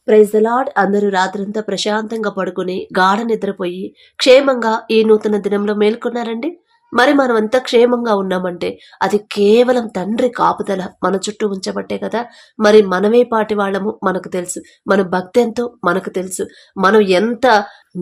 Praise the lord. అందరూ రాత్రంతా ప్రశాంతంగా పడుకుని గాఢ నిద్రపోయి క్షేమంగా ఈ నూతన దినంలో మేల్కొన్నారండి. మరి మనం అంతా క్షేమంగా ఉన్నామంటే అది కేవలం తండ్రి కాపుదల మన చుట్టూ ఉంచబట్టే కదా. మరి మనమే పాటి వాళ్ళము మనకు తెలుసు, మన భక్తి ఎంతో మనకు తెలుసు, మనం ఎంత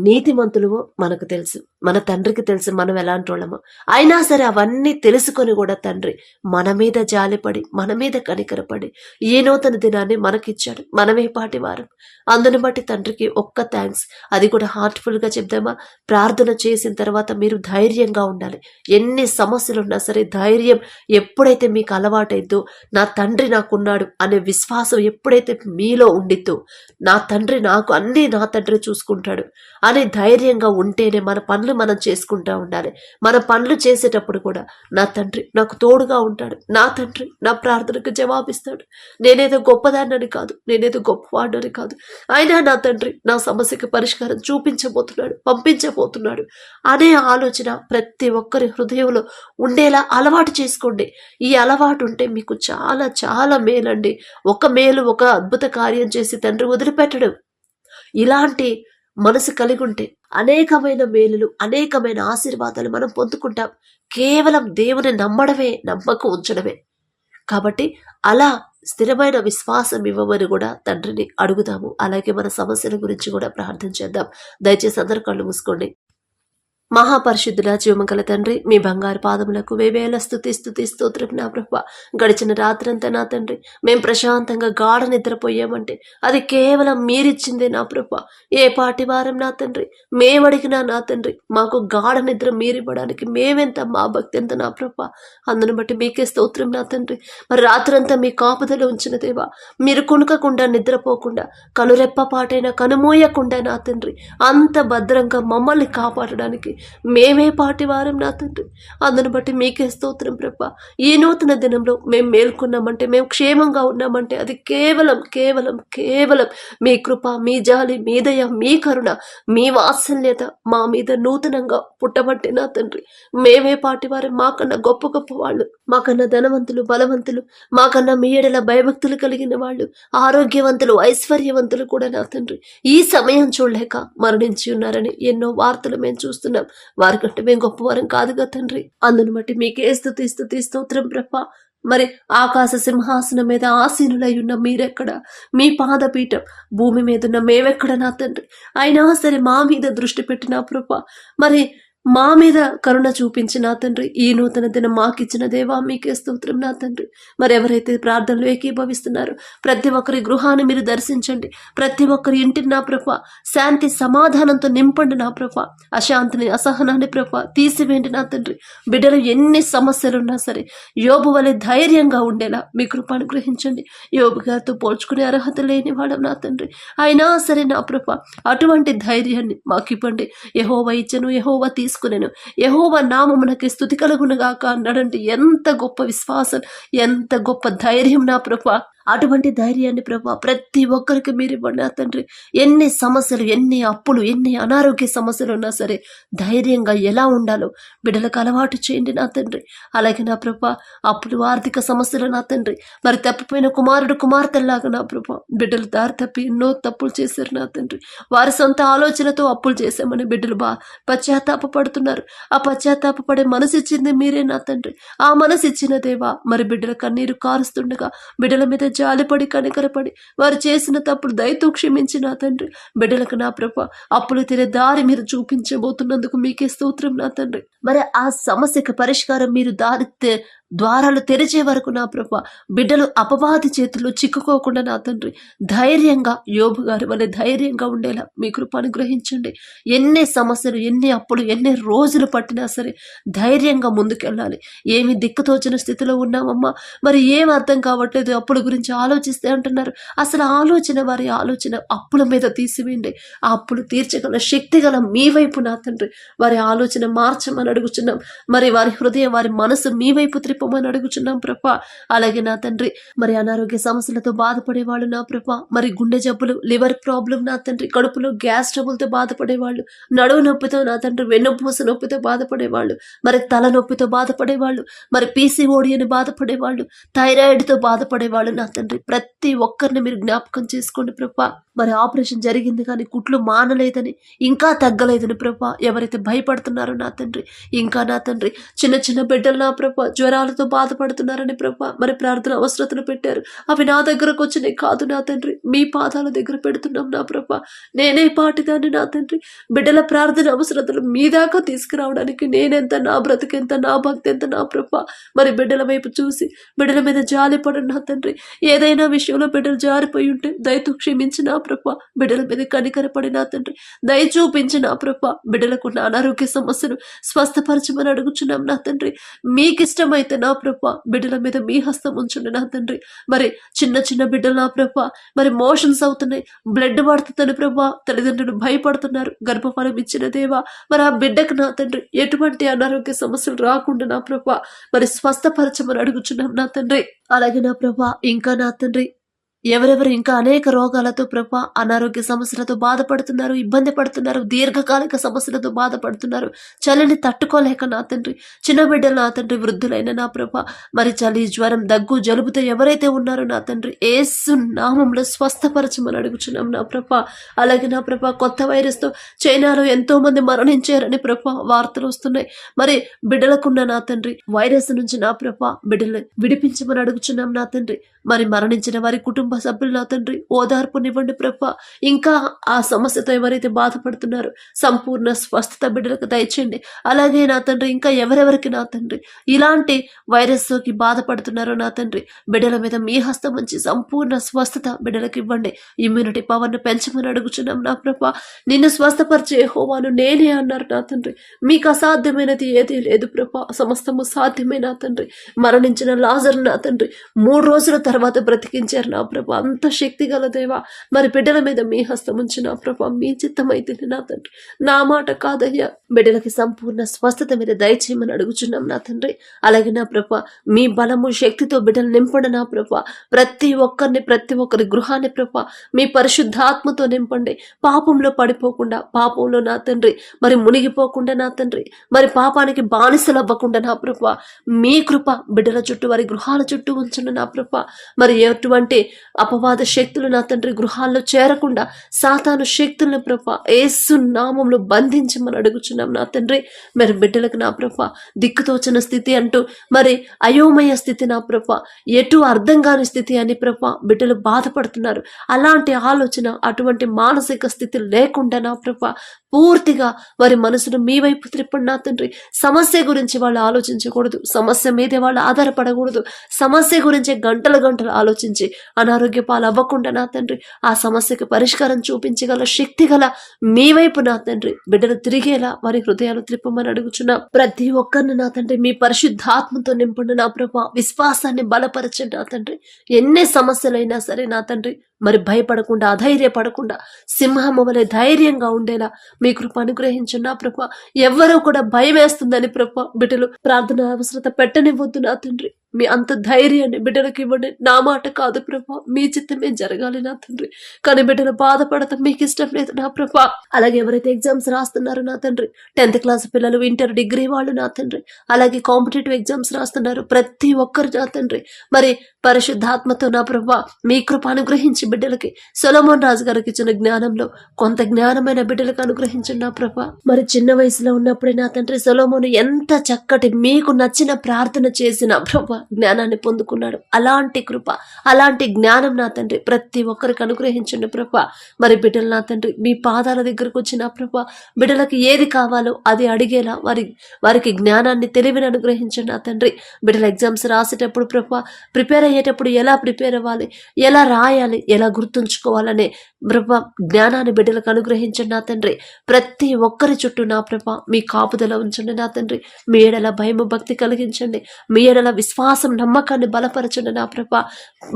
నీతిమంతులవో మనకు తెలుసు, మన తండ్రికి తెలుసు మనం ఎలాంటి వాళ్ళమో. అయినా సరే అవన్నీ తెలుసుకొని కూడా తండ్రి మన మీద జాలిపడి మన మీద కనికరపడి ఈ నూతన దినాన్ని మనకిచ్చాడు. మనమే పాటి వారం. అందుని బట్టి తండ్రికి ఒక్క థ్యాంక్స్. అది కూడా హార్ట్ఫుల్ గా చెప్దామా? ప్రార్థన చేసిన తర్వాత మీరు ధైర్యంగా ఉండాలి. ఎన్ని సమస్యలు ఉన్నా సరే ధైర్యం ఎప్పుడైతే మీకు అలవాటైద్దో, నా తండ్రి నాకున్నాడు అనే విశ్వాసం ఎప్పుడైతే మీలో ఉండిద్దో, నా తండ్రి నాకు అన్నీ నా తండ్రి చూసుకుంటాడు అనే ధైర్యంగా ఉంటేనే మన పనులు మనం చేసుకుంటా ఉండాలి. మన పనులు చేసేటప్పుడు కూడా నా తండ్రి నాకు తోడుగా ఉంటాడు, నా తండ్రి నా ప్రార్థనకు జవాబిస్తాడు. నేనేదో గొప్పదాన్నని కాదు, నేనేదో గొప్పవాడిని కాదు, అయినా నా తండ్రి నా సమస్యకి పరిష్కారం చూపించబోతున్నాడు, పంపించబోతున్నాడు అనే ఆలోచన ప్రతి ఒక్కరి హృదయంలో ఉండేలా అలవాటు చేసుకోండి. ఈ అలవాటు ఉంటే మీకు చాలా చాలా మేలండి. ఒక మేలు, ఒక అద్భుత కార్యం చేసి తండ్రి వదిలిపెట్టడం. ఇలాంటి మనసు కలిగి ఉంటే అనేకమైన మేలులు, అనేకమైన ఆశీర్వాదాలు మనం పొందుకుంటాం. కేవలం దేవుని నమ్మడమే, నమ్మకం ఉంచడమే. కాబట్టి అలా స్థిరమైన విశ్వాసం ఇవ్వమని కూడా తండ్రిని అడుగుదాము. అలాగే మన సమస్యల గురించి కూడా ప్రార్థన చేద్దాం. దయచేసి అందరూ కళ్ళు మూసుకోండి. మహాపరిశుద్ధుల జీవమగల తండ్రి, మీ బంగారు పాదములకు వేవేల స్తుతి స్తోత్రం నా ప్రభువా. గడిచిన రాత్రంతా నా తండ్రి మేం ప్రశాంతంగా గాఢ నిద్రపోయామంటే అది కేవలం మీరిచ్చిందే నా ప్రభువా. ఏ పాటి వారం నా తండ్రి మేమడిగినా నా తండ్రి మాకు గాఢ నిద్ర మీరివ్వడానికి మేమెంత, మా భక్తి ఎంత నా ప్రభువా. అందును బట్టి మీకే స్తోత్రం నా తండ్రి. మరి రాత్రంతా మీ కాపుదలో ఉంచిన దేవా, మీరు కునుకకుండా నిద్రపోకుండా కనురెప్ప పాటైనా కనుమూయకుండా నా తండ్రి అంత భద్రంగా మమ్మల్ని కాపాడడానికి మేమే పాటి వారం నా తండ్రి. అందును బట్టి మీకే స్తోత్రం ప్రభా. ఈ నూతన దినంలో మేము మేల్కొన్నామంటే, మేము క్షేమంగా ఉన్నామంటే అది కేవలం కేవలం కేవలం మీ కృప, మీ జాలి, మీ దయ, మీ కరుణ, మీ వాత్సల్యత మా మీద నూతనంగా పుట్టబట్టి నా తండ్రి. మేమే పాటి వారం. మాకన్నా గొప్ప గొప్ప వాళ్ళు, మాకన్నా ధనవంతులు, బలవంతులు, మాకన్నా మీ ఎడల భయభక్తులు కలిగిన వాళ్ళు, ఆరోగ్యవంతులు, ఐశ్వర్యవంతులు కూడా నా తండ్రి ఈ సమయం చూడలేక మరణించి ఉన్నారని ఎన్నో వార్తలు మేము చూస్తున్నాం. వారికంటే మేము గొప్పవారం కాదుగా తండ్రి. అందును బట్టి మీకే స్తుతి స్తోత్రం ప్రభా. మరి ఆకాశ సింహాసనం మీద ఆసీనులై ఉన్న మీరెక్కడ? మీ పాదపీఠం భూమి మీద ఉన్న మేమెక్కడ నా తండ్రి? అయినా సరే మా మీద దృష్టి పెట్టిన ప్రభా, మరి మా మీద కరుణ చూపించి నా తండ్రి ఈ నూతన దినం మాకిచ్చిన దేవా మీకే స్తోత్రం నా తండ్రి. మరి ఎవరైతే ప్రార్థనలు ఏకీభవిస్తున్నారో ప్రతి ఒక్కరి గృహాన్ని మీరు దర్శించండి. ప్రతి ఒక్కరి ఇంటిని నా ప్రభా శాంతి సమాధానంతో నింపండి నా ప్రభా. అశాంతిని, అసహనాన్ని ప్రభా తీసివేయండి నా తండ్రి. బిడ్డలు ఎన్ని సమస్యలున్నా సరే యోబు వలె ధైర్యంగా ఉండేలా మీ కృప అనుగ్రహించండి. యోబు గారితో పోల్చుకునే అర్హత లేని వాడు నా తండ్రి. అయినా సరే నా ప్రభా అటువంటి ధైర్యాన్ని మాకివ్వండి. యెహోవా ఇచ్చెను, యెహోవా తీసుకునేను, యెహోవా నామమునకి స్తుతి కలుగునుగాక అన్నాడంటే ఎంత గొప్ప విశ్వాసం, ఎంత గొప్ప ధైర్యం నా ప్రభా. అటువంటి ధైర్యాన్ని ప్రభా ప్రతి ఒక్కరికి మీరు ఇవ్వండి నా తండ్రి. ఎన్ని సమస్యలు, ఎన్ని అప్పులు, ఎన్ని అనారోగ్య సమస్యలు ఉన్నా సరే ధైర్యంగా ఎలా ఉండాలో బిడ్డలకు అలవాటు చేయండి నా తండ్రి. అలాగే నా ప్రభా అప్పులు, ఆర్థిక సమస్యలు నా తండ్రి మరి తప్పిపోయిన కుమారుడు, కుమార్తెలాగా నా ప్రభా బిడ్డలు దారి తప్పి ఎన్నో తప్పులు చేశారు నా తండ్రి. వారి సొంత ఆలోచనతో అప్పులు చేశామని బిడ్డలు పశ్చాత్తాప పడుతున్నారు. ఆ పశ్చాత్తాప పడే మనసు ఇచ్చింది మీరే నా తండ్రి. ఆ మనసు ఇచ్చిన దేవా మరి బిడ్డల కన్నీరు కారుస్తుండగా బిడ్డల మీద జాలిపడి కనికరపడి వారు చేసిన తప్పుడు దయతో క్షమించి నా తండ్రి బిడ్డలకు నా ప్రభా అప్పులు తీరే దారి మీరు చూపించబోతున్నందుకు మీకే స్తోత్రం నా తండ్రి. మరి ఆ సమస్యకు పరిష్కారం మీరు ద్వారాలు తెరిచే వరకు నా ప్రభా బిడ్డలు అపవాది చేతుల్లో చిక్కుకోకుండా నా తండ్రి ధైర్యంగా యోబు గారి వలె ధైర్యంగా ఉండేలా మీ కృప అనుగ్రహించండి. ఎన్ని సమస్యలు, ఎన్ని అప్పులు, ఎన్ని రోజులు పట్టినా సరే ధైర్యంగా ముందుకెళ్ళాలి. ఏమి దిక్కుతోచిన స్థితిలో ఉన్నామమ్మా, మరి ఏం అర్థం కావట్లేదు, అప్పుల గురించి ఆలోచిస్తే అంటున్నారు. అసలు వారి ఆలోచన అప్పుల మీద తీసివేయండి. ఆ అప్పులు తీర్చగల శక్తి గల మీ వైపు నా తండ్రి వారి ఆలోచన మార్చమని అడుగుచున్నాం. మరి వారి హృదయం, వారి మనసు మీ వైపు త్రిప్పమని అడుగుచున్నాం ప్రభా. అలాగే నా తండ్రి మరి అనారోగ్య సమస్యలతో బాధపడేవాళ్ళు నా ప్రభా, మరి గుండె జబ్బులు, లివర్ ప్రాబ్లం నా తండ్రి, కడుపులో గ్యాస్ ట్రబుల్తో బాధపడేవాళ్ళు, నడువు నొప్పితో నా తండ్రి వెన్నుపూస నొప్పితో బాధపడేవాళ్ళు, మరి తల నొప్పితో బాధపడేవాళ్ళు, మరి పీసీఓడి అని బాధపడేవాళ్ళు, థైరాయిడ్తో బాధపడేవాళ్ళు నా తండ్రి ప్రతి ఒక్కరిని మీరు జ్ఞాపకం చేసుకోండి ప్రభా. మరి ఆపరేషన్ జరిగింది కానీ కుట్లు మానలేదని, ఇంకా తగ్గలేదని ప్రభా ఎవరైతే భయపడుతున్నారో నా తండ్రి, ఇంకా నా తండ్రి చిన్న చిన్న బిడ్డలు నా ప్రభా జ్వరాలతో బాధపడుతున్నారని ప్రభా మరి ప్రార్థన అవసరతలు పెట్టారు. అవి నా దగ్గరకు వచ్చినాయి కాదు నా తండ్రి, మీ పాదాల దగ్గర పెడుతున్నాం నా ప్రభా. నేనే పాటిదాన్ని నా తండ్రి, బిడ్డల ప్రార్థన అవసరతలు మీ దాకా తీసుకురావడానికి నేనెంత, నా బ్రతికెంత, నా భక్తి ఎంత నా ప్రభా. మరి బిడ్డల వైపు చూసి బిడ్డల మీద జాలిపడండి నా తండ్రి. ఏదైనా విషయంలో బిడ్డలు జారిపోయి ఉంటే దయతో క్షమించిన ప్రభా, బిడ్డల మీద కనికరపడిన తండ్రి దయ చూపించిన ప్రభా. బిడ్డలకు ఉన్న అనారోగ్య సమస్యను స్వస్థపరచమని అడుగుచున్నాం నా తండ్రి. మీకు ఇష్టమైతే నా ప్రభా బిడ్డల మీద మీ హస్తం ఉంచండి నా తండ్రి. మరి చిన్న చిన్న బిడ్డలు నా ప్రభా మరి మోషన్స్ అవుతున్నాయి, బ్లడ్ పడుతుందని ప్రభా తల్లిదండ్రులు భయపడుతున్నారు. గర్భఫలం ఇచ్చిన దేవా మరి ఆ బిడ్డకు నా తండ్రి ఎటువంటి అనారోగ్య సమస్యలు రాకుండా నా ప్రభా మరి స్వస్థపరచమని అడుగుచున్నాం నా తండ్రి. అలాగే నా ప్రభా ఇంకా నా తండ్రి ఎవరెవరు ఇంకా అనేక రోగాలతో ప్రభా అనారోగ్య సమస్యలతో బాధపడుతున్నారు, ఇబ్బంది పడుతున్నారు, దీర్ఘకాలిక సమస్యలతో బాధపడుతున్నారు, చలిని తట్టుకోలేక నా తండ్రి, చిన్న బిడ్డలు నా తండ్రి, వృద్ధులైన నా ప్రభా మరి చలి, జ్వరం, దగ్గు, జలుబుతో ఎవరైతే ఉన్నారో నా తండ్రి యేసు నామంలో స్వస్థపరచమని అడుగుచున్నాం నా ప్రభా. అలాగే నా ప్రభా కొత్త వైరస్తో చైనాలో ఎంతో మంది మరణించారని ప్రభా వార్తలు వస్తున్నాయి. మరి బిడ్డలకున్న నా తండ్రి వైరస్ నుంచి నా ప్రభా బిడ్డలు విడిపించమని అడుగుచున్నాం నా తండ్రి. మరి మరణించిన వారి కుటుంబ సభ్యులు నా తండ్రి ఓదార్పునివ్వండి ప్రభా. ఇంకా ఆ సమస్యతో ఎవరైతే బాధపడుతున్నారో సంపూర్ణ స్వస్థత బిడ్డలకు దయచేయండి. అలాగే నా తండ్రి ఇంకా ఎవరెవరికి నా తండ్రి ఇలాంటి వైరస్ సోకి బాధపడుతున్నారో నా తండ్రి బిడ్డల మీద మీ హస్తం ఉంచి సంపూర్ణ స్వస్థత బిడ్డలకు ఇవ్వండి. ఇమ్యూనిటీ పవర్ను పెంచమని అడుగుచున్నాం నా ప్రభా. నిన్ను స్వస్థపరిచే యెహోవాను నేనే అన్నారు నా తండ్రి. మీకు అసాధ్యమైనది ఏదీ లేదు ప్రభా, సమస్తము సాధ్యమే నా తండ్రి. మరణించిన లాజరు నా తండ్రి 3 రోజుల తర్వాత బ్రతికించారు నా ప్రభా. అంత శక్తి గల దేవా మరి బిడ్డల మీద మీ హస్తం ఉంచి నా ప్రభా మీ చిత్తమైతే నా తండ్రి, నా మాట కాదయ్యా. బిడ్డలకి సంపూర్ణ స్వస్థత మీద దయచేయమని అడుగుచున్నాం నా తండ్రి. అలాగే నా ప్రభా మీ బలము శక్తితో బిడ్డలు నింపండి నా ప్రభా. ప్రతి ఒక్కరి గృహాన్ని ప్రభా మీ పరిశుద్ధాత్మతో నింపండి. పాపంలో పడిపోకుండా, పాపంలో నా తండ్రి మరి మునిగిపోకుండా నా తండ్రి మరి పాపానికి బానిసలు అవ్వకుండా నా ప్రభా మీ కృప బిడ్డల చుట్టూ వారి గృహాల చుట్టూ ఉంచండి నా ప్రభా. మరి ఎటువంటి అపవాద శక్తులు నా తండ్రి గృహాల్లో చేరకుండా సాతాను శక్తులను ప్రభా యేసు నామంలో బంధించమని అడుగుచున్నాం నా తండ్రి. మరి బిడ్డలకు నా ప్రభా దిక్కుతోచన స్థితి అంటూ మరి అయోమయ స్థితి నా ప్రభా, ఎటు అర్థం కాని స్థితి అని ప్రభా బిడ్డలు బాధపడుతున్నారు. అలాంటి ఆలోచన, అటువంటి మానసిక స్థితి లేకుండా నా ప్రభా పూర్తిగా వారి మనసును మీ వైపు త్రిప్పండి నా తండ్రి. సమస్య గురించి వాళ్ళు ఆలోచించకూడదు, సమస్య మీదే వాళ్ళు ఆధారపడకూడదు. సమస్య గురించి గంటలు ఆలోచించి అనారోగ్య పాలు అవ్వకుండా నా తండ్రి ఆ సమస్యకు పరిష్కారం చూపించగల శక్తి గల మీ వైపు నా తండ్రి బిడ్డలు తిరిగేలా వారి హృదయాలు త్రిప్పమని అడుగుచున్నా. ప్రతి ఒక్కరిని నా తండ్రి మీ పరిశుద్ధాత్మతో నింపండి నా ప్రభా. విశ్వాసాన్ని బలపరచండి నా తండ్రి. ఎన్ని సమస్యలైనా సరే నా తండ్రి మరి భయపడకుండా, అధైర్యపడకుండా సింహము వలె ధైర్యంగా ఉండేలా మీ కృప అనుగ్రహించండి నా ప్రభా. ఎవ్వరూ కూడా భయం వేస్తుందని ప్రభా బిడ్డలు ప్రార్థన అవసరత పెట్టనివ్వద్దు నా తండ్రి. మీ అంత ధైర్యాన్ని బిడ్డలకు ఇవ్వండి. నా మాట కాదు ప్రభా, మీ చిత్తమే జరగాలి నా తండ్రి. కానీ బిడ్డలు బాధపడతాం మీకు ఇష్టం లేదు నా ప్రభా. అలాగే ఎవరైతే ఎగ్జామ్స్ రాస్తున్నారో నా తండ్రి, 10th క్లాస్ పిల్లలు, ఇంటర్, డిగ్రీ వాళ్ళు నా తండ్రి, అలాగే కాంపిటేటివ్ ఎగ్జామ్స్ రాస్తున్నారు ప్రతి ఒక్కరు నా తండ్రి మరి పరిశుద్ధాత్మతో నా ప్రభా మీ కృప అనుగ్రహించి బిడ్డలకి సొలొమోన్ రాజు గారికి ఇచ్చిన జ్ఞానంలో కొంత జ్ఞానమైన బిడ్డలకు అనుగ్రహించండి నా ప్రభా. మరి చిన్న వయసులో ఉన్నప్పుడే నా తండ్రి సొలొమోను ఎంత చక్కటి మీకు నచ్చిన ప్రార్థన చేసిన ప్రభా జ్ఞానాన్ని పొందుకున్నాడు. అలాంటి కృప, అలాంటి జ్ఞానం నా తండ్రి ప్రతి ఒక్కరికి అనుగ్రహించండి ప్రభా. మరి బిడ్డలు నా తండ్రి మీ పాదాల దగ్గరకు వచ్చిన ప్రభా బిడ్డలకి ఏది కావాలో అది అడిగేలా వారికి జ్ఞానాన్ని, తెలివిని అనుగ్రహించండి నా తండ్రి. బిడ్డల ఎగ్జామ్స్ రాసేటప్పుడు ప్రభా ప్రిపేర్ అయ్యేటప్పుడు ఎలా ప్రిపేర్ అవ్వాలి, ఎలా రాయాలి, ఎలా గుర్తుంచుకోవాలనే ప్రభా జ్ఞానాన్ని బిడ్డలకు అనుగ్రహించండి నా తండ్రి. ప్రతి ఒక్కరి చుట్టూ నా ప్రభా మీ కాపుదల ఉంచండి నా తండ్రి. మీ ఎడల భయము, భక్తి కలిగించండి. మీ ఎడల విశ్వాసం, నమ్మకాన్ని బలపరచండి నా ప్రభా.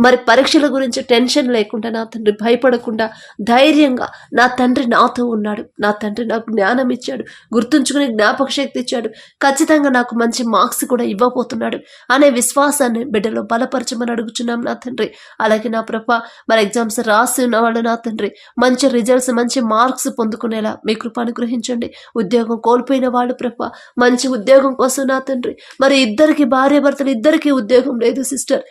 మరి పరీక్షల గురించి టెన్షన్ లేకుండా నా తండ్రి భయపడకుండా ధైర్యంగా నా తండ్రి నాతో ఉన్నాడు, నా తండ్రి నాకు జ్ఞానం ఇచ్చాడు, గుర్తుంచుకునే జ్ఞాపక శక్తి ఇచ్చాడు, ఖచ్చితంగా నాకు మంచి మార్క్స్ కూడా ఇవ్వబోతున్నాడు అనే విశ్వాసాన్ని బిడ్డలో బలపరచమని అడుగుచున్నాం నా తండ్రి. అలాగే నా ప్రభా మరి ఎగ్జామ్స్ రాసి ఉన్న వాళ్ళు నా తండ్రి మంచి రిజల్ట్స్, మంచి మార్క్స్ పొందుకునేలా మీ కృప అనుగ్రహించండి. ఉద్యోగం కోల్పోయిన వాళ్ళు ప్రభా మంచి ఉద్యోగం కోసం నా తండ్రి, మరి ఇద్దరికి భార్యాభర్తలు ఇద్దరికి ఉద్యోగం లేదు సిస్టర్,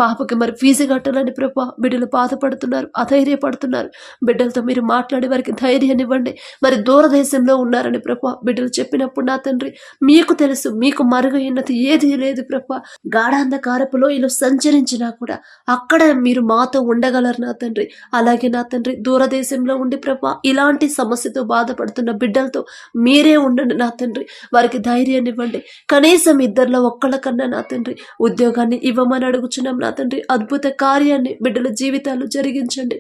పాపకి మరి ఫీజు కట్టాలని ప్రభా బిడ్డలు బాధపడుతున్నారు, అధైర్యపడుతున్నారు. బిడ్డలతో మీరు మాట్లాడి వారికి ధైర్యాన్ని ఇవ్వండి. మరి దూరదేశంలో ఉన్నారని ప్రభా బిడ్డలు చెప్పినప్పుడు నా తండ్రి మీకు తెలుసు, మీకు మరుగైనది ఏది లేదు ప్రభా. గాఢాంధకారపు లోయలో సంచరించినా కూడా అక్కడ మీరు మాతో ఉండగలరు నా తండ్రి. అలాగే నా తండ్రి దూరదేశంలో ఉండి ప్రభా ఇలాంటి సమస్యతో బాధపడుతున్న బిడ్డలతో మీరే ఉండండి నా తండ్రి. వారికి ధైర్యాన్ని ఇవ్వండి. కనీసం ఇద్దరిలో ఒక్కళ్ళకన్నా నా తండ్రి ఉద్యోగాన్ని ఇవ్వమని అడుగుచున్నాం నా తండ్రి. అద్భుత కార్యాన్ని బిడ్డల జీవితాలు జరిగించండి.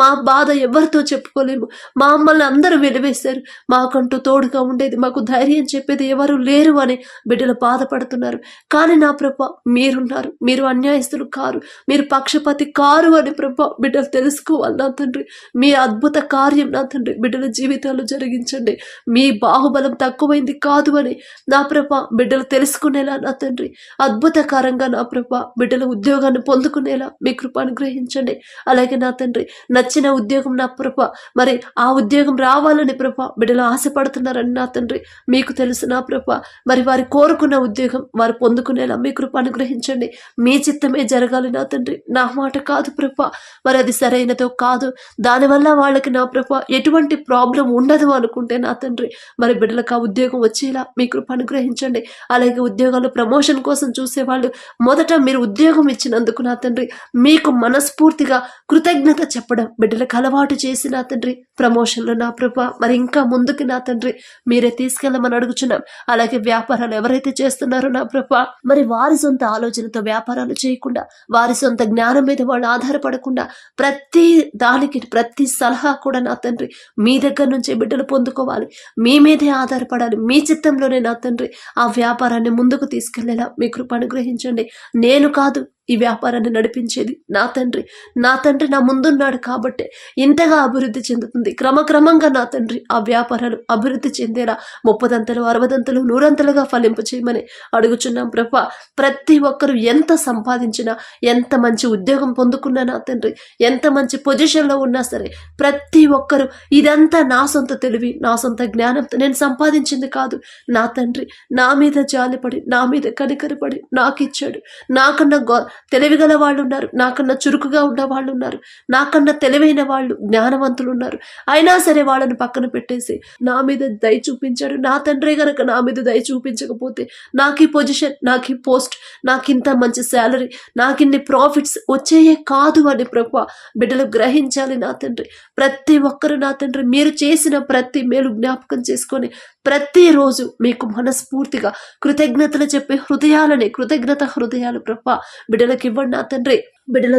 మా బాధ ఎవరితో చెప్పుకోలేము. మా అమ్మల్ని అందరూ వెలివేశారు, మాకంటూ తోడుగా ఉండేది, మాకు ధైర్యం చెప్పేది ఎవరు లేరు అని బిడ్డలు బాధపడుతున్నారు. కానీ నా ప్రభా మీరున్నారు, మీరు అన్యాయస్తులు కారు, మీరు పక్షపాతి కారు అని ప్రభా బిడ్డలు తెలుసుకోవాలి నా తండ్రి. మీ అద్భుత కార్యం నా తండ్రి బిడ్డల జీవితాలు జరిగించండి. మీ బాహుబలం తక్కువైంది కాదు అని నా ప్రభా బిడ్డలు తెలుసుకునేలా నా తండ్రి అద్భుతకరంగా నా ప్రభా బిడ్డల ఉద్యోగాన్ని పొందుకునేలా మీ కృప అనుగ్రహించండి. అలాగే నా తండ్రి నచ్చిన ఉద్యోగం నా ప్రభా మరి ఆ ఉద్యోగం రావాలని ప్రభా బిడ్డలు ఆశపడుతున్నారని నా తండ్రి మీకు తెలుసు నా ప్రభా. మరి వారి కోరుకున్న ఉద్యోగం వారు పొందుకునేలా మీ కృప అనుగ్రహించండి. మీ చిత్తమే జరగాలి నా తండ్రి, నా మాట కాదు ప్రభా. మరి అది సరైనదో కాదు, దానివల్ల వాళ్ళకి నా ప్రభా ఎటువంటి ప్రాబ్లం ఉండదు అనుకుంటే నా తండ్రి మరి బిడ్డలకు ఆ ఉద్యోగం వచ్చేలా మీ కృప అనుగ్రహించండి. అలాగే ఉద్యోగాలు ప్రమోషన్ కోసం చూసేవాళ్ళు మొదట మీరు ఉద్యోగం ఇచ్చినందుకు నా తండ్రి మీకు మనస్ఫూర్తిగా కృతజ్ఞత చెప్పడం బిడ్డలకు అలవాటు చేసి నా తండ్రి ప్రమోషన్లు నా ప్రభా మరి ఇంకా ముందుకు నా తండ్రి మీరే తీసుకెళ్ళమని అడుగుచున్నాం. అలాగే వ్యాపారాలు ఎవరైతే చేస్తున్నారో నా ప్రభా మరి వారి సొంత ఆలోచనతో వ్యాపారాలు చేయకుండా, వారి సొంత జ్ఞానం మీద వాళ్ళు ఆధారపడకుండా ప్రతి దానికి ప్రతి సలహా కూడా నా తండ్రి మీ దగ్గర నుంచే బిడ్డలు పొందుకోవాలి, మీ మీదే ఆధారపడాలి, మీ చిత్తంలోనే నా తండ్రి ఆ వ్యాపారాన్ని ముందుకు తీసుకెళ్లేలా మీ కృప అనుగ్రహించండి. నేను కాదు ఈ వ్యాపారాన్ని నడిపించేది నా తండ్రి, నా తండ్రి నా ముందున్నాడు కాబట్టి ఇంతగా అభివృద్ధి చెందుతుంది. క్రమక్రమంగా నా తండ్రి ఆ వ్యాపారాలు అభివృద్ధి చెందేలా 30 60 100 ఫలింపు చేయమని అడుగుచున్నాం ప్రభా. ప్రతి ఒక్కరు ఎంత సంపాదించినా, ఎంత మంచి ఉద్యోగం పొందుకున్నా నా తండ్రి, ఎంత మంచి పొజిషన్లో ఉన్నా సరే ప్రతి ఒక్కరు ఇదంతా నా సొంత తెలివి, నా సొంత జ్ఞానంతో నేను సంపాదించింది కాదు నా తండ్రి, నా మీద జాలిపడి, నా మీద కనికరపడి నాకు ఇచ్చాడు. నాకన్నా తెలివిగల వాళ్ళు ఉన్నారు, నాకన్నా చురుకుగా ఉన్న వాళ్ళు ఉన్నారు, నాకన్నా తెలివైన వాళ్ళు జ్ఞానవంతులు ఉన్నారు. అయినా సరే వాళ్ళని పక్కన పెట్టేసి నా మీద దయ చూపించాడు. నా తండ్రి గనక నా మీద దయ చూపించకపోతే నాకు ఈ పొజిషన్, నాకు ఈ పోస్ట్, నాకు ఇంత మంచి శాలరీ, నాకు ఇన్ని ప్రాఫిట్స్ వచ్చేయే కాదు అని ప్రభా బిడ్డలు గ్రహించాలి నా తండ్రి. ప్రతి ఒక్కరు నా తండ్రి మీరు చేసిన ప్రతి మేలు జ్ఞాపకం చేసుకొని ప్రతిరోజు మీకు మనస్ఫూర్తిగా కృతజ్ఞతలు చెప్పే హృదయాలని, కృతజ్ఞత హృదయాలు ప్రభా బిడ్డలకు ఇవ్వండి నా తండ్రి. బిడ్డల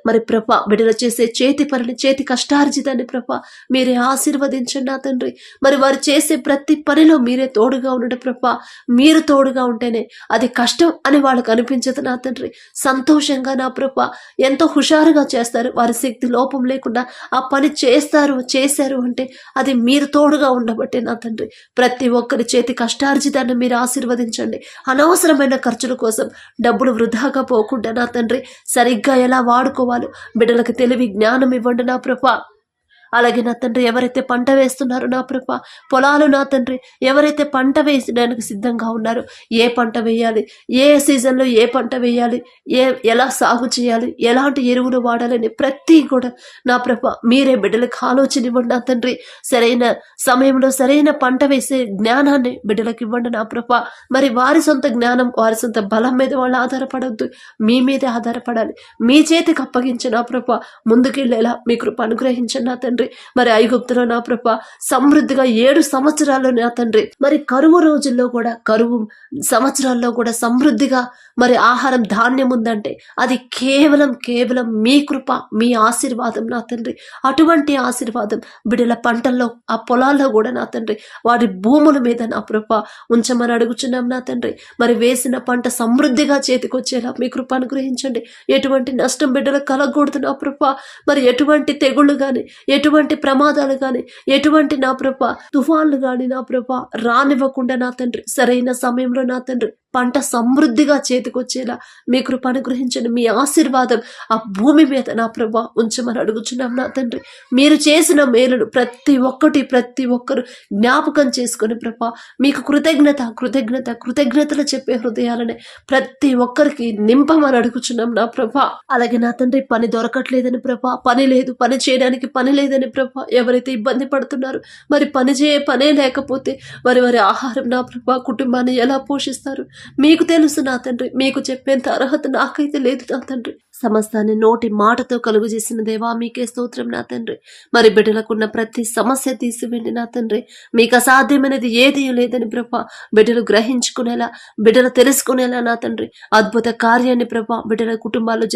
మరి ప్రభా బిడ్డలు చేసే చేతి పనిని, చేతి కష్టార్జితాన్ని ప్రభా మీరే ఆశీర్వదించండి నా తండ్రి. మరి వారు చేసే ప్రతి పనిలో మీరే తోడుగా ఉండండి ప్రభా. మీరు తోడుగా ఉంటేనే అది కష్టం అని వాళ్ళకు అనిపించదు నా తండ్రి. సంతోషంగా నా ప్రభా ఎంతో హుషారుగా చేస్తారు. వారి శక్తి లోపం లేకుండా ఆ పని చేశారు అంటే అది మీరు తోడుగా ఉండబట్టే నా తండ్రి. ప్రతి ఒక్కరి చేతి కష్టార్జితాన్ని మీరు ఆశీర్వదించండి. అనవసరమైన ఖర్చుల కోసం డబ్బులు వృధాగా పోకుండా నా తండ్రి సరిగ్గా ఎలా వాడుకోవాలో బిడ్డలకు తెలివి జ్ఞానం ఇవ్వండి నా ప్రభా. అలాగే నా తండ్రి ఎవరైతే పంట వేస్తున్నారో నా ప్రభా, పొలాలు నా తండ్రి ఎవరైతే పంట వేయడానికి సిద్ధంగా ఉన్నారో ఏ పంట వేయాలి, ఏ సీజన్లో ఏ పంట వేయాలి, ఎలా సాగు చేయాలి, ఎలాంటి ఎరువులు వాడాలని ప్రతి కూడా నా ప్రభా మీరే బిడ్డలకు ఆలోచన ఇవ్వండి నా తండ్రి. సరైన సమయంలో సరైన పంట వేసే జ్ఞానాన్ని బిడ్డలకు ఇవ్వండి నా ప్రభా. మరి వారి సొంత జ్ఞానం, వారి సొంత బలం మీద వాళ్ళు ఆధారపడవద్దు, మీ మీదే ఆధారపడాలి. మీ చేతికి అప్పగించి నా ప్రభా ముందుకెళ్ళేలా మీ కృప అనుగ్రహించండి నా తండ్రి. మరి ఐగుప్తులో నా ప్రభా సమృద్ధిగా 7 సంవత్సరాల్లో నా తండ్రి మరి కరువు రోజుల్లో కూడా, కరువు సంవత్సరాల్లో కూడా సమృద్ధిగా మరి ఆహారం, ధాన్యం ఉందంటే అది కేవలం మీ కృప, మీ ఆశీర్వాదం నా తండ్రి. అటువంటి ఆశీర్వాదం బిడ్డల పంటల్లో, ఆ పొలాల్లో కూడా నా తండ్రి వారి భూముల మీద నా ప్రభా ఉంచమని అడుగుచున్నాం నా తండ్రి. మరి వేసిన పంట సమృద్ధిగా చేతికొచ్చేలా మీ కృప అనుగ్రహించండి. ఎటువంటి నష్టం బిడ్డలకు కలగకూడదు నా ప్రభా. మరి ఎటువంటి తెగుళ్ళు కానీ, ఎటువంటి ప్రమాదాలు కానీ, ఎటువంటి నా ప్రభా తుఫాన్లు కానీ నా ప్రభా రానివ్వకుండా నా తండ్రి సరైన సమయంలో నా తండ్రి పంట సమృద్ధిగా చేతికొచ్చేలా మీ కృప అనుగ్రహించండి. మీ ఆశీర్వాదం ఆ భూమి మీద నా ప్రభా ఉంచమని అడుగుచున్నాం నా తండ్రి. మీరు చేసిన మేలును ప్రతి ఒక్కరు జ్ఞాపకం చేసుకొని ప్రభా మీకు కృతజ్ఞతలు చెప్పే హృదయాలనే ప్రతి ఒక్కరికి నింపమని అడుగుచున్నాం నా ప్రభా. అలాగే నా తండ్రి, పని దొరకట్లేదని ప్రభా, పని చేయడానికి పని లేదని ప్రభా ఎవరైతే ఇబ్బంది పడుతున్నారు, మరి పనే లేకపోతే వారి ఆహారం నా ప్రభా కుటుంబాన్ని ఎలా పోషిస్తారు మీకు తెలుసు నా తండ్రి. మీకు చెప్పేంత అర్హత నాకైతే లేదు నా తండ్రి. సమస్తాన్ని నోటి మాటతో కలుగు చేసిన దేవా మీకే స్తోత్రం నా తండ్రి. మరి బిడ్డలకున్న ప్రతి సమస్య తీసివేండి నా తండ్రి. మీకు అసాధ్యమైనది ఏదీ లేదని ప్రభా బిడ్డలు గ్రహించుకునేలా, బిడ్డలు తెలుసుకునేలా నా తండ్రి అద్భుత కార్యాన్ని ప్రభా బిడ్డల కుటుంబాల్లో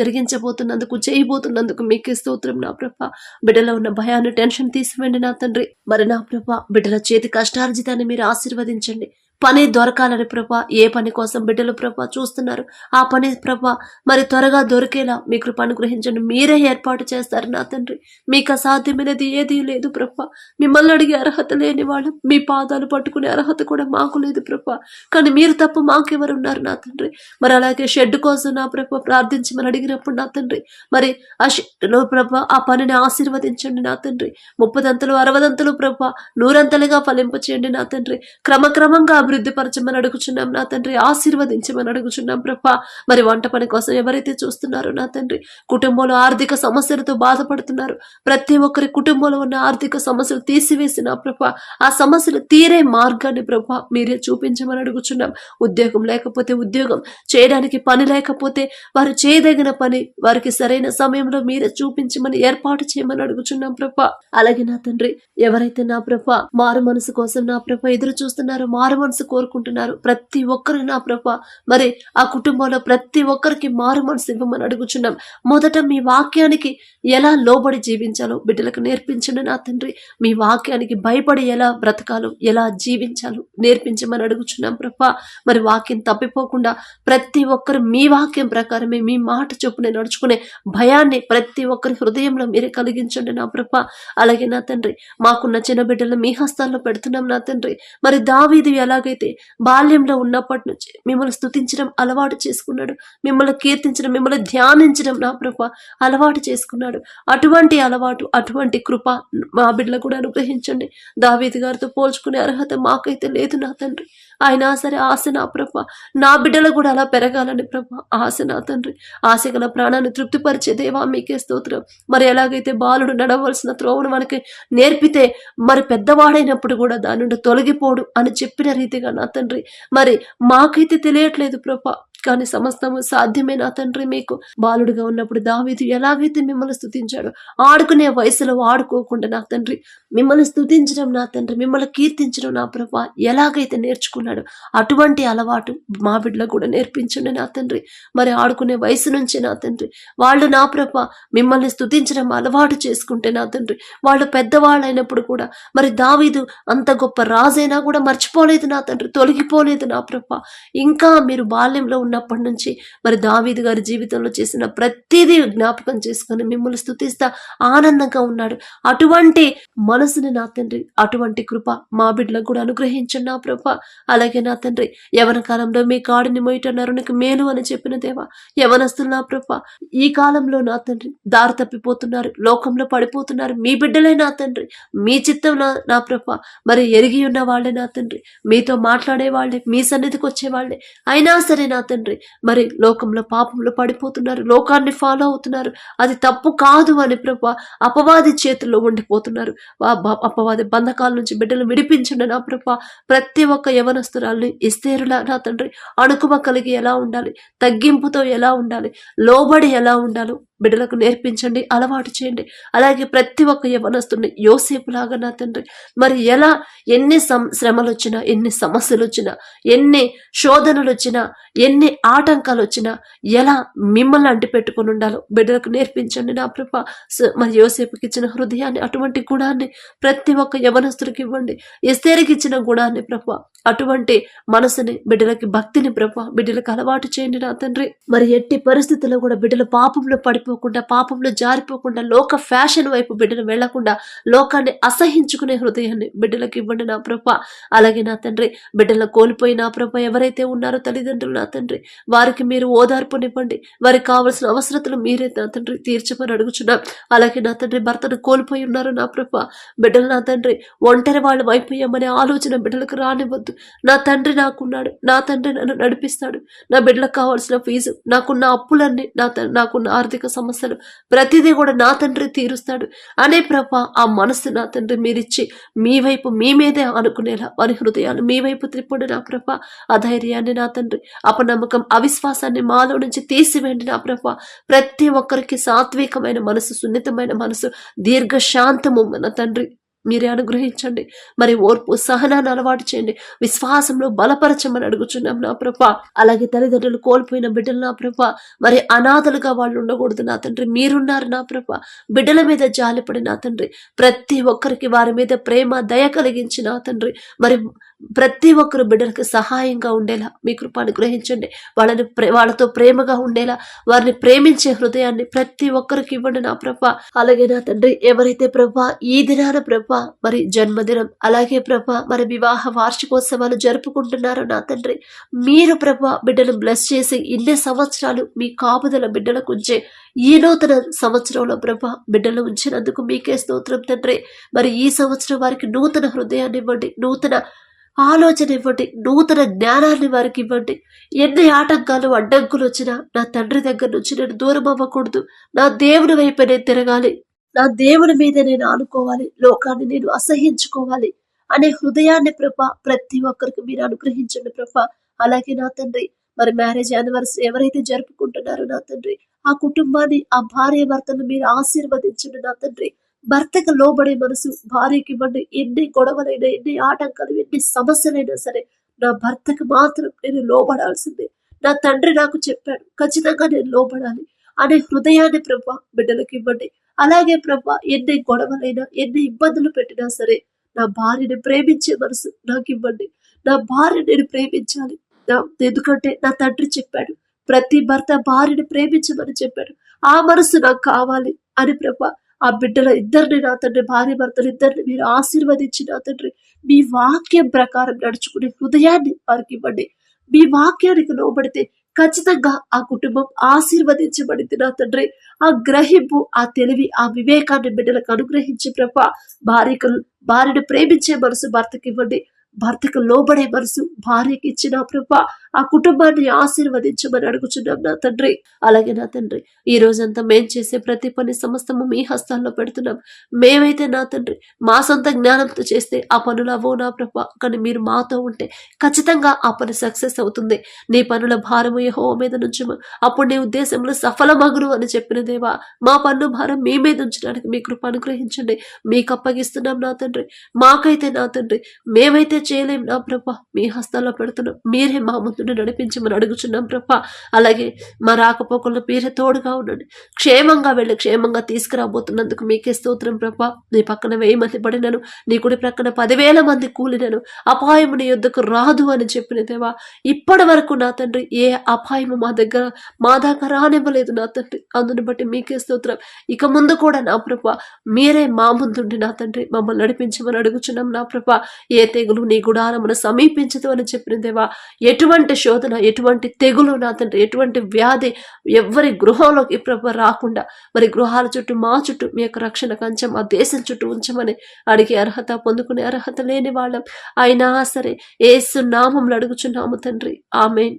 చేయబోతున్నందుకు మీకే స్తోత్రం నా ప్రభా. బిడ్డలో ఉన్న భయాన్ని, టెన్షన్ తీసివేండి నా తండ్రి. మరి నా ప్రభా బిడ్డల చేతి కష్టార్జితాన్ని మీరు ఆశీర్వదించండి. పని దొరకాలని ప్రభా, ఏ పని కోసం బిడ్డలు ప్రభా చూస్తున్నారు, ఆ పని ప్రభా మరి త్వరగా దొరికేలా మీ కృప అనుగ్రహించండి. మీరే ఏర్పాటు చేస్తారు నా తండ్రి. మీకు అసాధ్యమైనది ఏదీ లేదు ప్రభా. మిమ్మల్ని అడిగే అర్హత లేని వాళ్ళం, మీ పాదాలు పట్టుకునే అర్హత కూడా మాకు లేదు ప్రభా. కానీ మీరు తప్ప మాకెవరు ఉన్నారు నా తండ్రి. మరి అలాగే షెడ్ కోసం నా ప్రభా ప్రార్థించమని అడిగినప్పుడు నా తండ్రి, మరి ఆ షెడ్లో ప్రభా ఆ పనిని ఆశీర్వదించండి నా తండ్రి. 30 60 ప్రభా 100 ఫలింపచేయండి నా తండ్రి. క్రమక్రమంగా అభివృద్ధి పరచమని అడుగుచున్నాం నా తండ్రి. ఆశీర్వదించమని అడుగుచున్నాం ప్రభా. మరి వంట పని కోసం ఎవరైతే చూస్తున్నారో నా తండ్రి, కుటుంబంలో ఆర్థిక సమస్యలతో బాధపడుతున్నారు, ప్రతి ఒక్కరి కుటుంబంలో ఉన్న ఆర్థిక సమస్యలు తీసివేసిన ప్రభా ఆ సమస్యలు తీరే మార్గాన్ని ప్రభా మీరే చూపించమని అడుగుచున్నాం. ఉద్యోగం లేకపోతే ఉద్యోగం, చేయడానికి పని లేకపోతే వారు చేయదగిన పని వారికి సరైన సమయంలో మీరే చూపించమని ఏర్పాటు చేయమని అడుగుచున్నాం ప్రభా. అలాగే నా తండ్రి, ఎవరైతే నా ప్రభా మారు మనసు కోసం నా ప్రభా ఎదురు చూస్తున్నారో, మారు మనసు కోరుకుంటున్నారు, ప్రతి ఒక్కరు నా ప్రభా మరి ఆ కుటుంబంలో ప్రతి ఒక్కరికి మారు మనసు ఇవ్వమని అడుగుచున్నాం. మొదట మీ వాక్యానికి ఎలా లోబడి జీవించాలో బిడ్డలకు నేర్పించండి నా తండ్రి. మీ వాక్యానికి భయపడి ఎలా బ్రతకాలో, ఎలా జీవించాలో నేర్పించమని అడుగుచున్నాం ప్రభా. మరి వాక్యం తప్పిపోకుండా ప్రతి ఒక్కరు మీ వాక్యం ప్రకారమే, మీ మాట చొప్పునే నడుచుకునే భయాన్ని ప్రతి ఒక్కరి హృదయంలో మీరే కలిగించండి నా ప్రభా. అలాగే నా తండ్రి, మాకున్న చిన్న బిడ్డలను మీ హస్తాల్లో పెడుతున్నాం నా తండ్రి. మరి దావీదు ఎలాగైతే బాల్యంలో ఉన్నప్పటి నుంచి మిమ్మల్ని స్తుతించడం అలవాటు చేసుకున్నాడు, మిమ్మల్ని కీర్తించడం, మిమ్మల్ని ధ్యానించడం నా ప్రభ అలవాటు చేసుకున్నాడు. అటువంటి అలవాటు, అటువంటి కృప మా బిడ్డలకు కూడా అనుగ్రహించండి. దావీదు గారితో పోల్చుకునే అర్హత మాకైతే లేదు నా తండ్రి. అయినా సరే ఆశ నా ప్రభ, నా బిడ్డలు కూడా అలా పెరగాలని ప్రభ ఆశ నా తండ్రి. ఆశ గల ప్రాణాన్ని తృప్తిపరిచే దేవా మీకే స్తోత్రం. మరి ఎలాగైతే బాలుడు నడవలసిన త్రోవను మనకి నేర్పితే మరి పెద్దవాడైనప్పుడు కూడా దాని నుండి తొలగిపోడు అని చెప్పిన రీతిగా నా తండ్రి, మరి మాకైతే తెలియట్లేదు ప్రభా, కానీ సమస్తము సాధ్యమే నా తండ్రి. మీకు బాలుడుగా ఉన్నప్పుడు దావీదు ఎలాగైతే మిమ్మల్ని స్తుతించాడో, ఆడుకునే వయసులో ఆడుకోకుండా నా తండ్రి మిమ్మల్ని స్తుతించడం నా తండ్రి, మిమ్మల్ని కీర్తించడం నా ప్రభా ఎలాగైతే నేర్చుకున్నాడో అటువంటి అలవాటు మా బిడ్డలకు కూడా నేర్పించండి నా తండ్రి. మరి ఆడుకునే వయసు నుంచి నా తండ్రి వాళ్ళు నా ప్రభా మిమ్మల్ని స్తుతించడం అలవాటు చేసుకుంటే నా తండ్రి, వాళ్ళు పెద్దవాళ్ళు అయినప్పుడు కూడా మరి దావీదు అంత గొప్ప రాజైనా కూడా మర్చిపోలేదు నా తండ్రి, తొలగిపోలేదు నా ప్రభా. ఇంకా మీరు బాల్యంలో ఉన్నప్పటి నుంచి మరి దావీదు గారి జీవితంలో చేసిన ప్రతిదీ జ్ఞాపకం చేసుకొని మిమ్మల్ని స్తుతిస్తా ఆనందంగా ఉన్నాడు. అటువంటి మనసుని నా తండ్రి, అటువంటి కృప మా బిడ్డలకు కూడా అనుగ్రహించండి నా ప్రభా. అలాగే నా తండ్రి, యవన కాలంలో మీ కాడిని మోయటన్నారు నీకు మేలు అని చెప్పిన దేవా, యవనస్తులు నా ప్రభా ఈ కాలంలో నా తండ్రి దారి తప్పిపోతున్నారు, లోకంలో పడిపోతున్నారు. మీ బిడ్డలే నా తండ్రి, మీ చిత్తం నా ప్రభా మరి ఎరిగి ఉన్న వాళ్ళే నా తండ్రి, మీతో మాట్లాడే వాళ్ళే, మీ సన్నిధికి వచ్చే వాళ్ళే. అయినా సరే నా తండ్రి మరి లోకంలో పాపంలో పడిపోతున్నారు, లోకాన్ని ఫాలో అవుతున్నారు. అది తప్పు కాదు అని ప్రభా అపవాది చేతుల్లో ఉండిపోతున్నారు. అపవాది బంధకాల నుంచి బిడ్డలు విడిపించండి నా ప్రభా. ప్రతి ఒక్క యవనస్తురాల్ని ఎస్తేరులా నా తండ్రి అణుకువ కలిగి ఎలా ఉండాలి, తగ్గింపుతో ఎలా ఉండాలి, లోబడి ఎలా ఉండాలో బిడ్డలకు నేర్పించండి, అలవాటు చేయండి. అలాగే ప్రతి ఒక్క యవనస్తుని యోసేపులాగా నా తండ్రి మరి ఎలా ఎన్ని శ్రమలు వచ్చినా, ఎన్ని సమస్యలు వచ్చినా, ఎన్ని శోధనలు వచ్చినా, ఎన్ని ఆటంకాలు వచ్చినా ఎలా మిమ్మల్ని అంటి పెట్టుకుని ఉండాలో బిడ్డలకు నేర్పించండి నా ప్రభా. మరి యోసేపుకి ఇచ్చిన హృదయాన్ని, అటువంటి గుణాన్ని ప్రతి ఒక్క యవనస్తుడికి ఇవ్వండి. ఎస్తేరుకి ఇచ్చిన గుణాన్ని ప్రభా, అటువంటి మనసుని, బిడ్డలకి భక్తిని ప్రభా బిడ్డలకు అలవాటు చేయండి నా తండ్రి. మరి ఎట్టి పరిస్థితుల్లో కూడా బిడ్డలు పాపంలో పడిపో పడిపోకుండా, పాపంలో జారిపోకుండా, లోక ఫ్యాషన్ వైపు బిడ్డలు వెళ్లకుండా, లోకాన్ని అసహించుకునే హృదయాన్ని బిడ్డలకు ఇవ్వండి నా ప్రభ. అలాగే నా తండ్రి, బిడ్డలను కోల్పోయి నా ప్రభ ఎవరైతే ఉన్నారో తల్లిదండ్రులు నా తండ్రి, వారికి మీరు ఓదార్పునివ్వండి. వారికి కావలసిన అవసరతలు మీరే నా తండ్రి తీర్చమని అడుగుచున్నాం. అలాగే నా తండ్రి, భర్తను కోల్పోయి ఉన్నారు నా ప్రభ. బిడ్డలు నా తండ్రి ఒంటరి వాళ్ళు అయిపోయామనే ఆలోచన బిడ్డలకు రానివ్వద్దు. నా తండ్రి నాకున్నాడు, నా తండ్రి నన్ను నడిపిస్తాడు, నా బిడ్డలకు కావాల్సిన ఫీజు, నాకున్న అప్పులన్నీ, నాకున్న ఆర్థిక సమస్యలు ప్రతిదీ కూడా నా తండ్రి తీరుస్తాడు అనే ప్రభ ఆ మనస్సు నా తండ్రి మీరిచ్చి మీ వైపు మీ మీదే అనుకునేలా వారి హృదయాలు మీ వైపు త్రిప్పండి నా ప్రభ. ఆ ధైర్యాన్ని నా తండ్రి, అపనమ్మకం, అవిశ్వాసాన్ని మాలో నుంచి తీసివేయండి నా ప్రభ. ప్రతి ఒక్కరికి సాత్వికమైన మనసు, సున్నితమైన మనసు, దీర్ఘశాంతము నా తండ్రి మీరే అనుగ్రహించండి. మరి ఓర్పు, సహనాన్ని అలవాటు చేయండి. విశ్వాసంలో బలపరచమని అడుగుచున్నాం నా ప్రభ. అలాగే తల్లిదండ్రులు కోల్పోయిన బిడ్డలు నా ప్రభ, మరి అనాథలుగా వాళ్ళు ఉండకూడదు నా తండ్రి. మీరున్నారు నా ప్రభ. బిడ్డల మీద జాలిపడి నా తండ్రి, ప్రతి ఒక్కరికి వారి మీద ప్రేమ, దయ కలిగించి నా తండ్రి, మరి ప్రతి ఒక్కరు బిడ్డలకు సహాయంగా ఉండేలా మీ కృప అనుగ్రహించండి. వాళ్ళతో ప్రేమగా ఉండేలా వారిని ప్రేమించే హృదయాన్ని ప్రతి ఒక్కరికి ఇవ్వండి నా ప్రభ. అలాగే నా తండ్రి, ఎవరైతే ప్రభ ఈ దినాన ప్రభ మరి జన్మదినం, అలాగే ప్రభ మరి వివాహ వార్షికోత్సవాలు జరుపుకుంటున్నారో నా తండ్రి, మీరు ప్రభ బిడ్డలు బ్లెస్ చేసి ఇన్ని సంవత్సరాలు మీ కాపుదల బిడ్డలకు ఉంచే ఈ నూతన సంవత్సరంలో ప్రభ బిడ్డలు ఉంచినందుకు మీకే స్తోత్రం తండ్రి. మరి ఈ సంవత్సరం వారికి నూతన హృదయాన్ని ఇవ్వండి, నూతన ఆలోచన ఇవ్వండి, నూతన జ్ఞానాన్ని వారికి ఇవ్వండి. ఎన్ని ఆటంకాలు, అడ్డంకులు వచ్చినా నా తండ్రి దగ్గర నుంచి నేను దూరం అవ్వకూడదు. నా దేవుని వైపు నేను తిరగాలి, నా దేవుని మీద నేను ఆనుకోవాలి, లోకాన్ని నేను అసహించుకోవాలి అనే హృదయాన్ని ప్రభ ప్రతి ఒక్కరికి మీరు అనుగ్రహించండి ప్రభ. అలాగే నా తండ్రి, మరి మ్యారేజ్ యానివర్సరీ ఎవరైతే జరుపుకుంటున్నారో నా తండ్రి, ఆ కుటుంబాన్ని, ఆ భార్య భర్తను మీరు ఆశీర్వదించండి నా తండ్రి. భర్తకు లోబడే మనసు భార్యకి ఇవ్వండి. ఎన్ని గొడవలైనా, ఎన్ని ఆటంకాలు, ఎన్ని సమస్యలైనా సరే నా భర్తకు మాత్రం నేను లోబడాల్సిందే. నా తండ్రి నాకు చెప్పాడు, ఖచ్చితంగా నేను లోబడాలి అనే హృదయాన్ని ప్రభ బిడ్డలకు ఇవ్వండి. అలాగే ప్రభ ఎన్ని గొడవలైనా, ఎన్ని ఇబ్బందులు పెట్టినా సరే నా భార్యని ప్రేమించే మనసు నాకు ఇవ్వండి. నా భార్య నేను ప్రేమించాలి. ఎందుకంటే నా తండ్రి చెప్పాడు, ప్రతి భర్త భార్యని ప్రేమించమని చెప్పాడు. ఆ మనసు నాకు కావాలి అని ప్రభ ఆ బిడ్డల ఇద్దరిని నా తండ్రి, భార్య భర్తలు ఇద్దరిని మీరు ఆశీర్వదించి నా తండ్రి మీ వాక్యం ప్రకారం నడుచుకునే హృదయాన్ని వారికి ఇవ్వండి. మీ వాక్యానికి లోబడితే ఖచ్చితంగా ఆ కుటుంబం ఆశీర్వదించబడింది నా తండ్రి. ఆ గ్రహింపు, ఆ తెలివి, ఆ వివేకాన్ని బిడ్డలకు అనుగ్రహించి ప్రభ భార్యను ప్రేమించే మనసు భర్తకి ఇవ్వండి. భర్తకు లోబడే మనసు భార్యకి ఇచ్చిన ప్రభ ఆ కుటుంబాన్ని ఆశీర్వదించమని అడుగుచున్నాం నా తండ్రి. అలాగే నా తండ్రి, ఈ రోజంతా మేం చేసే ప్రతి పని సమస్తము మీ హస్తాల్లో పెడుతున్నాం. మేమైతే నా తండ్రి మా సొంత జ్ఞానంతో చేస్తే ఆ పనులు అవ్వవు నా ప్రభ. కానీ మీరు మాతో ఉంటే ఖచ్చితంగా ఆ పని సక్సెస్ అవుతుంది. నీ పనుల భారము యెహోవా మీద నుంచుము, అప్పుడు నీ ఉద్దేశంలో సఫలమగును అని చెప్పిన దేవా, మా పన్ను భారం మీ మీద ఉంచడానికి మీ కృప అనుగ్రహించండి. మీకు అప్పగిస్తున్నాం నా తండ్రి. మాకైతే నా తండ్రి మేమైతే చేయలేం నా ప్రభ, మీ హస్తాల్లో పెడుతున్నాం. మీరే మా ముందు నడిపించమని అడుగుచున్నాం ప్రభ. అలాగే మా రాకపోకల్లో మీరే తోడుగా ఉండండి. క్షేమంగా వెళ్ళి క్షేమంగా తీసుకురాబోతున్నందుకు మీకే స్తోత్రం ప్రభ. నీ పక్కన 1000 మంది పడినను, నీ కుడి ప్రక్కన 10,000 మంది కూలినను అపాయము నీ యొద్దకు రాదు అని చెప్పిన దేవా, ఇప్పటి వరకు నా తండ్రి ఏ అపాయము మా దాకా రానివ్వలేదు నా తండ్రి. అందుని బట్టి మీకే స్తోత్రం. ఇక ముందు కూడా నా ప్రభ మీరే మా ముందుండి నా తండ్రి మమ్మల్ని నడిపించమని అడుగుచున్నాం నా ప్రభ. ఏ తెగులు నీ గుడారమును సమీపించదు అని చెప్పిన దేవా, ఎటువంటి శోధన, ఎటువంటి తెగులు నా తండ్రి, ఎటువంటి వ్యాధి ఎవరి గృహంలోకి ప్రభ రాకుండా, మరి గృహాల చుట్టూ, మా చుట్టూ మీ యొక్క రక్షణ కంచెం ఆ దేశం చుట్టూ ఉంచమని అడిగే అర్హత, పొందుకునే అర్హత లేని వాళ్ళం అయినా సరే యేసు నామములో అడుగుచున్నాము తండ్రి. ఆమేన్.